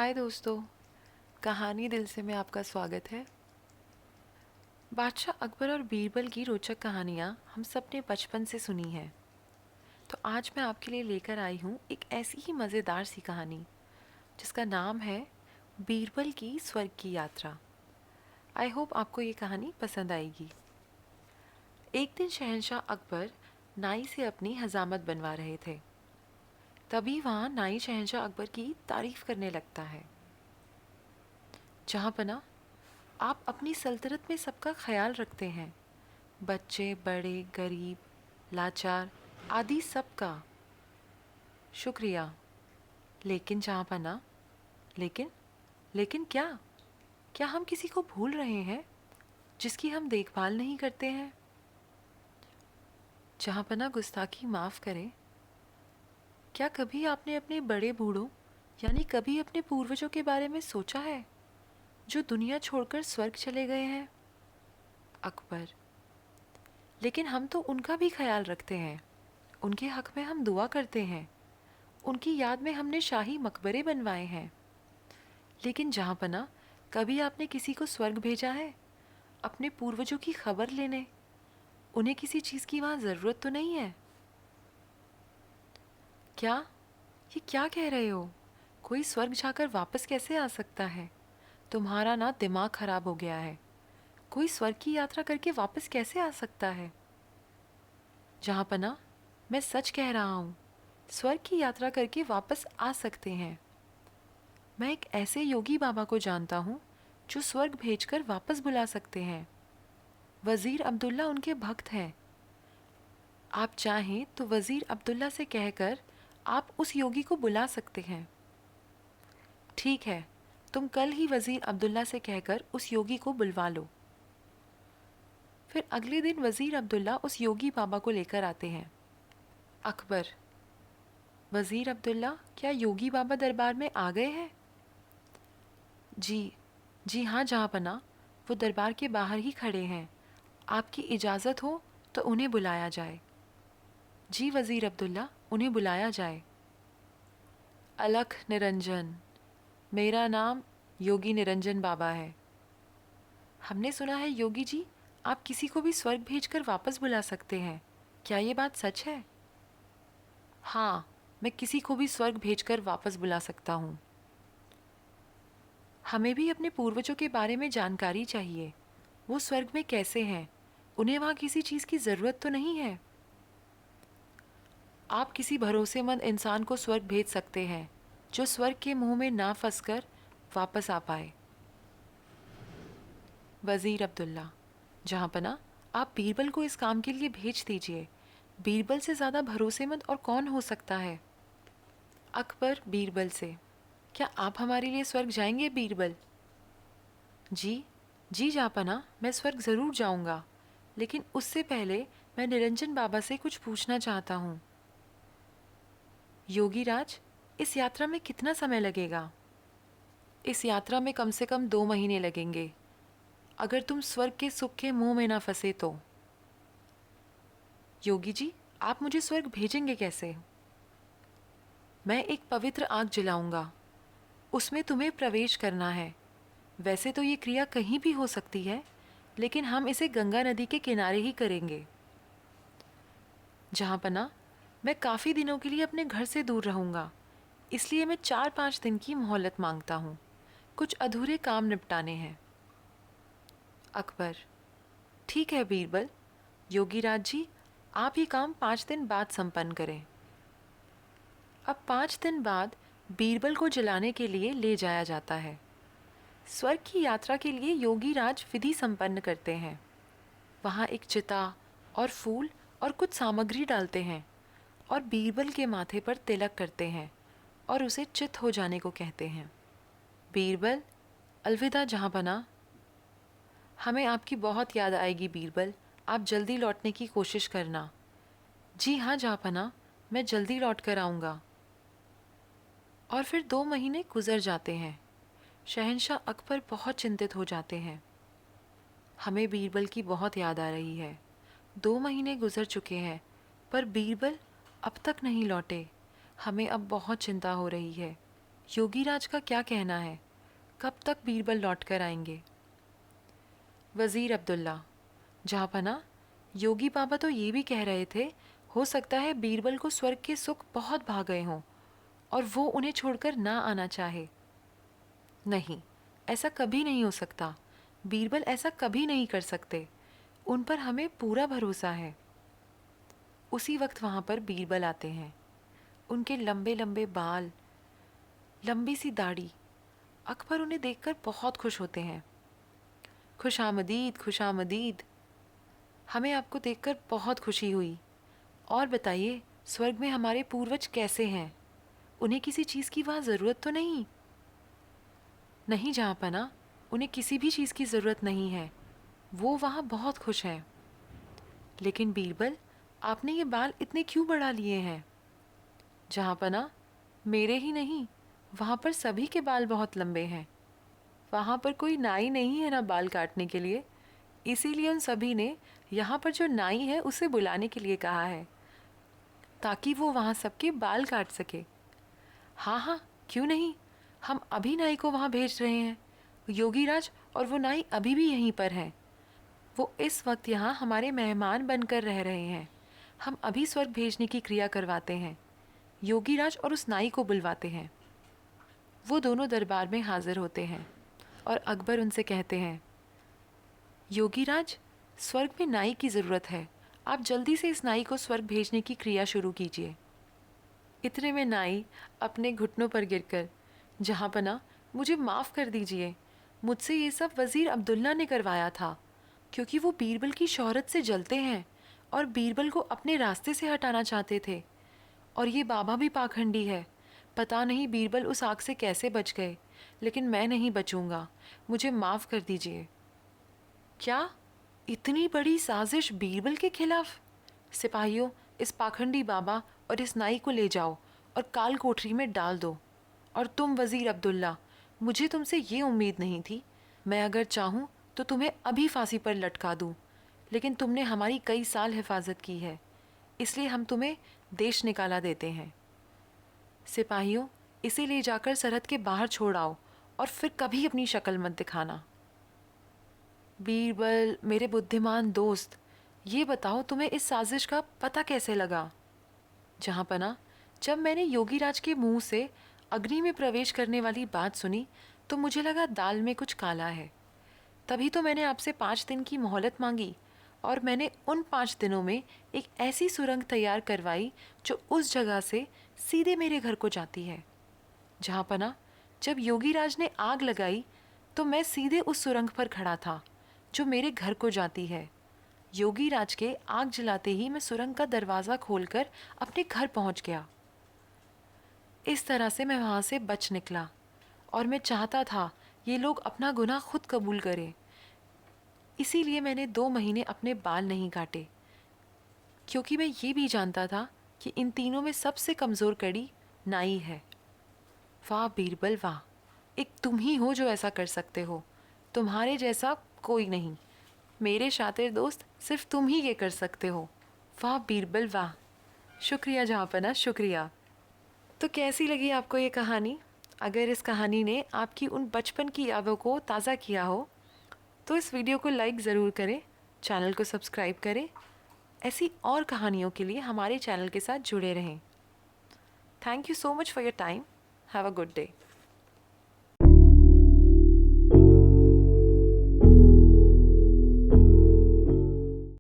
हाय दोस्तों, कहानी दिल से में आपका स्वागत है। बादशाह अकबर और बीरबल की रोचक कहानियाँ हम सब ने बचपन से सुनी हैं। तो आज मैं आपके लिए लेकर आई हूँ एक ऐसी ही मज़ेदार सी कहानी जिसका नाम है बीरबल की स्वर्ग की यात्रा। आई होप आपको ये कहानी पसंद आएगी। एक दिन शहंशाह अकबर नाई से अपनी हजामत बनवा रहे थे। तभी वहाँ नाई शहंशाह अकबर की तारीफ करने लगता है। जहाँ पना, आप अपनी सल्तनत में सबका ख्याल रखते हैं, बच्चे बड़े गरीब लाचार आदि सबका। शुक्रिया। लेकिन जहाँपना, लेकिन लेकिन क्या क्या हम किसी को भूल रहे हैं जिसकी हम देखभाल नहीं करते हैं? जहाँपना, गुस्ताखी माफ़ करें। क्या कभी आपने अपने बड़े बूढ़ों यानी कभी अपने पूर्वजों के बारे में सोचा है जो दुनिया छोड़कर स्वर्ग चले गए हैं? अकबर, लेकिन हम तो उनका भी ख्याल रखते हैं, उनके हक में हम दुआ करते हैं, उनकी याद में हमने शाही मकबरे बनवाए हैं। लेकिन जहाँपना, कभी आपने किसी को स्वर्ग भेजा है अपने पूर्वजों की खबर लेने? उन्हें किसी चीज़ की वहाँ ज़रूरत तो नहीं है? क्या ये क्या कह रहे हो? कोई स्वर्ग जाकर वापस कैसे आ सकता है? तुम्हारा ना दिमाग खराब हो गया है। कोई स्वर्ग की यात्रा करके वापस कैसे आ सकता है? जहाँपना, मैं सच कह रहा हूँ, स्वर्ग की यात्रा करके वापस आ सकते हैं। मैं एक ऐसे योगी बाबा को जानता हूँ जो स्वर्ग भेजकर वापस बुला सकते हैं। वज़ीर अब्दुल्ला उनके भक्त हैं। आप चाहें तो वज़ीर अब्दुल्ला से कहकर आप उस योगी को बुला सकते हैं। ठीक है, तुम कल ही वज़ीर अब्दुल्ला से कहकर उस योगी को बुलवा लो। फिर अगले दिन वज़ीर अब्दुल्ला उस योगी बाबा को लेकर आते हैं। अकबर, वज़ीर अब्दुल्ला, क्या योगी बाबा दरबार में आ गए हैं? जी जी हाँ जहाँपना, वो दरबार के बाहर ही खड़े हैं। आपकी इजाज़त हो तो उन्हें बुलाया जाए। जी वज़ीर अब्दुल्ला, उन्हें बुलाया जाए। अलख निरंजन, मेरा नाम योगी निरंजन बाबा है। हमने सुना है योगी जी, आप किसी को भी स्वर्ग भेजकर वापस बुला सकते हैं। क्या ये बात सच है? हाँ, मैं किसी को भी स्वर्ग भेजकर वापस बुला सकता हूँ। हमें भी अपने पूर्वजों के बारे में जानकारी चाहिए। वो स्वर्ग में कैसे हैं? उन्हें वहाँ किसी चीज़ की ज़रूरत तो नहीं है? आप किसी भरोसेमंद इंसान को स्वर्ग भेज सकते हैं जो स्वर्ग के मुंह में ना फंसकर वापस आ पाए। वज़ीर अब्दुल्ला, जहाँपना, आप बीरबल को इस काम के लिए भेज दीजिए। बीरबल से ज़्यादा भरोसेमंद और कौन हो सकता है? अकबर बीरबल से, क्या आप हमारे लिए स्वर्ग जाएंगे बीरबल? जी जी जहाँपना, मैं स्वर्ग ज़रूर जाऊंगा, लेकिन उससे पहले मैं निरंजन बाबा से कुछ पूछना चाहता हूँ। योगीराज, इस यात्रा में कितना समय लगेगा? इस यात्रा में कम से कम 2 महीने लगेंगे, अगर तुम स्वर्ग के सुख के मुंह में ना फंसे तो। योगी जी, आप मुझे स्वर्ग भेजेंगे कैसे? मैं एक पवित्र आग जलाऊंगा, उसमें तुम्हें प्रवेश करना है। वैसे तो ये क्रिया कहीं भी हो सकती है, लेकिन हम इसे गंगा नदी के किनारे ही करेंगे। जहाँपना, मैं काफ़ी दिनों के लिए अपने घर से दूर रहूँगा, इसलिए मैं 4-5 दिन की मोहलत मांगता हूँ। कुछ अधूरे काम निपटाने हैं। अकबर, ठीक है बीरबल। योगीराज जी, आप ये काम 5 दिन बाद संपन्न करें। अब 5 दिन बाद बीरबल को जलाने के लिए ले जाया जाता है। स्वर्ग की यात्रा के लिए योगीराज विधि संपन्न करते हैं। वहाँ एक चिता और फूल और कुछ सामग्री डालते हैं और बीरबल के माथे पर तिलक करते हैं और उसे चित हो जाने को कहते हैं। बीरबल, अलविदा जहाँपना। हमें आपकी बहुत याद आएगी बीरबल, आप जल्दी लौटने की कोशिश करना। जी हाँ जहाँपना, मैं जल्दी लौट कर आऊँगा। और फिर 2 महीने गुजर जाते हैं। शहंशाह अकबर बहुत चिंतित हो जाते हैं। हमें बीरबल की बहुत याद आ रही है। 2 महीने गुजर चुके हैं, पर बीरबल अब तक नहीं लौटे। हमें अब बहुत चिंता हो रही है। योगीराज का क्या कहना है, कब तक बीरबल लौट कर आएंगे? वज़ीर अब्दुल्ला, जहाँपना, योगी बाबा तो ये भी कह रहे थे, हो सकता है बीरबल को स्वर्ग के सुख बहुत भा गए हों और वो उन्हें छोड़कर ना आना चाहे। नहीं, ऐसा कभी नहीं हो सकता। बीरबल ऐसा कभी नहीं कर सकते। उन पर हमें पूरा भरोसा है। उसी वक्त वहाँ पर बीरबल आते हैं। उनके लंबे लंबे बाल, लंबी सी दाढ़ी। अकबर उन्हें देखकर बहुत खुश होते हैं। खुशामदीद, खुशामदीद। हमें आपको देखकर बहुत खुशी हुई। और बताइए, स्वर्ग में हमारे पूर्वज कैसे हैं? उन्हें किसी चीज़ की वहाँ ज़रूरत तो नहीं? नहीं जहाँपना, उन्हें किसी भी चीज़ की ज़रूरत नहीं है। वो वहाँ बहुत खुश हैं। लेकिन बीरबल, आपने ये बाल इतने क्यों बढ़ा लिए हैं? जहाँपना, मेरे ही नहीं, वहाँ पर सभी के बाल बहुत लंबे हैं। वहाँ पर कोई नाई नहीं है ना बाल काटने के लिए, इसीलिए उन सभी ने यहाँ पर जो नाई है उसे बुलाने के लिए कहा है, ताकि वो वहाँ सबके बाल काट सके। हाँ हाँ, क्यों नहीं, हम अभी नाई को वहाँ भेज रहे हैं। योगीराज और वो नाई अभी भी यहीं पर हैं। वो इस वक्त यहाँ हमारे मेहमान बनकर रह रहे हैं। हम अभी स्वर्ग भेजने की क्रिया करवाते हैं। योगीराज और उस नाई को बुलवाते हैं। वो दोनों दरबार में हाजिर होते हैं और अकबर उनसे कहते हैं, योगीराज, स्वर्ग में नाई की ज़रूरत है। आप जल्दी से इस नाई को स्वर्ग भेजने की क्रिया शुरू कीजिए। इतने में नाई अपने घुटनों पर गिरकर, जहाँपना, मुझे माफ़ कर दीजिए, मुझसे ये सब वज़ीर अब्दुल्ला ने करवाया था, क्योंकि वो बीरबल की शोहरत से जलते हैं और बीरबल को अपने रास्ते से हटाना चाहते थे। और ये बाबा भी पाखंडी है। पता नहीं बीरबल उस आग से कैसे बच गए, लेकिन मैं नहीं बचूंगा। मुझे माफ़ कर दीजिए। क्या? इतनी बड़ी साजिश बीरबल के खिलाफ? सिपाहियों, इस पाखंडी बाबा और इस नाई को ले जाओ और काल कोठरी में डाल दो। और तुम वज़ीर अब्दुल्ला, मुझे तुमसे ये उम्मीद नहीं थी। मैं अगर चाहूँ तो तुम्हें अभी फांसी पर लटका दूँ, लेकिन तुमने हमारी कई साल हिफाजत की है, इसलिए हम तुम्हें देश निकाला देते हैं। सिपाहियों, इसे ले जाकर सरहद के बाहर छोड़ आओ और फिर कभी अपनी शक्ल मत दिखाना। बीरबल, मेरे बुद्धिमान दोस्त, ये बताओ तुम्हें इस साजिश का पता कैसे लगा? जहाँपना, जब मैंने योगीराज के मुंह से अग्नि में प्रवेश करने वाली बात सुनी तो मुझे लगा दाल में कुछ काला है। तभी तो मैंने आपसे 5 दिन की मोहलत मांगी और मैंने उन 5 दिनों में एक ऐसी सुरंग तैयार करवाई जो उस जगह से सीधे मेरे घर को जाती है। जहाँपना, जब योगीराज ने आग लगाई तो मैं सीधे उस सुरंग पर खड़ा था जो मेरे घर को जाती है। योगीराज के आग जलाते ही मैं सुरंग का दरवाज़ा खोलकर अपने घर पहुंच गया। इस तरह से मैं वहाँ से बच निकला और मैं चाहता था ये लोग अपना गुनाह खुद कबूल करें। इसीलिए मैंने 2 महीने अपने बाल नहीं काटे, क्योंकि मैं ये भी जानता था कि इन तीनों में सबसे कमज़ोर कड़ी नाई है। वाह बीरबल वाह, एक तुम ही हो जो ऐसा कर सकते हो। तुम्हारे जैसा कोई नहीं। मेरे शातिर दोस्त, सिर्फ तुम ही ये कर सकते हो। वाह बीरबल वाह। शुक्रिया जहाँपना, शुक्रिया। तो कैसी लगी आपको ये कहानी? अगर इस कहानी ने आपकी उन बचपन की यादों को ताज़ा किया हो तो इस वीडियो को लाइक ज़रूर करें, चैनल को सब्सक्राइब करें। ऐसी और कहानियों के लिए हमारे चैनल के साथ जुड़े रहें। Thank you so much for your time. Have a good day.